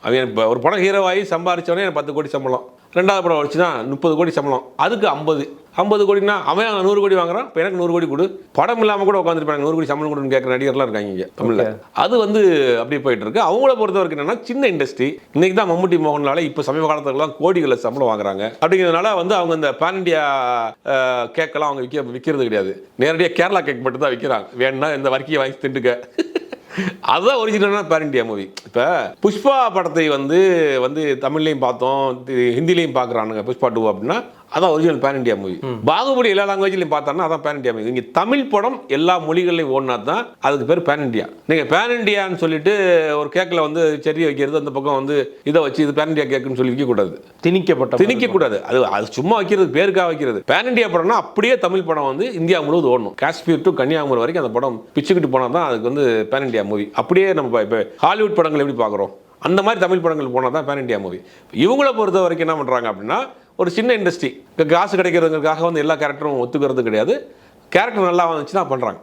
அவன் இப்போ ஒரு படம் ஹீரோவாகி சம்பாரிச்சவனே எனக்கு 10 கோடி சம்பளம், 2வது படம் வச்சுன்னா 30 கோடி சம்பளம், அதுக்கு 50 கோடினா அவன் 100 கோடி வாங்குறான், இப்போ எனக்கு 100 கோடி கொடு, படம் இல்லாமல் கூட உட்காந்துருப்பாங்க 100 கோடி சம்பளம் கொடுன்னு கேட்குற நடிகர்லாம் இருக்காங்க இங்கே தமிழில். அது வந்து அப்படி போயிட்டு இருக்கு. அவங்கள பொறுத்த வரைக்கும் என்னன்னா சின்ன இண்டஸ்ட்ரி. இன்னைக்கு தான் மம்முட்டி மோகன்லால இப்போ சமீப காலத்துக்குலாம் கோடிகளில் சம்பளம் வாங்குறாங்க. அப்படிங்கிறதுனால வந்து அவங்க இந்த பேன் இண்டியா கேக்கெல்லாம் அவங்க விற்கிறது கிடையாது. நேரடியாக கேரளா கேக் மட்டும் தான் விற்கிறாங்க. வேணும்னா இந்த வர்க்கியை வாங்கி திண்டுக்க. அதுதான் ஒரிஜினலான பேன் இண்டியா மூவி. இப்போ புஷ்பா படத்தை வந்து தமிழ்லையும் பார்த்தோம், ஹிந்திலையும் பார்க்குறானுங்க புஷ்பா 2 அப்படின்னா அதான் original pan India movie. Baahubali எல்லா லாங்குவேஜ்லையும் பார்த்தோம்னா அதான் பேன் இண்டியா மூவி. நீங்கள் தமிழ் படம் எல்லா மொழிகளையும் ஓடினா தான் அதுக்கு பேர் பேன் இண்டியா. நீங்கள் பேன் இண்டியான்னு சொல்லிட்டு ஒரு கேக்கில் வந்து செடி வைக்கிறது, அந்த பக்கம் வந்து இதை வச்சு இது பேன் இண்டியா கேக்குன்னு சொல்லி விற்கக்கூடாது, திணிக்கக்கூடாது. அது சும்மா வைக்கிறது, பேருக்காக வைக்கிறது. பேன் இண்டியா படம்னா அப்படியே தமிழ் படம் வந்து இந்தியா முழுவதும் ஓடணும். காஷ்மீர் டு கன்னியாகுமரி வரைக்கும் அந்த படம் பிச்சுக்கிட்டு போனால் தான் அதுக்கு வந்து பேன் இண்டியா மூவி. அப்படியே நம்ம இப்போ ஹாலிவுட் படங்கள் எப்படி பார்க்குறோம் அந்த மாதிரி தமிழ் படங்கள் போனால் தான் பேன் இண்டியா மூவி. இவங்கள பொறுத்த வரைக்கும் என்ன பண்ணுறாங்க அப்படின்னா, ஒரு சின்ன இண்டஸ்ட்ரி, காசு கிடைக்கிறதுக்காக வந்து எல்லா கேரக்டரும் ஒத்துக்கிறது கிடையாது. கேரக்டர் நல்லா வந்துச்சுன்னா பண்ணுறாங்க.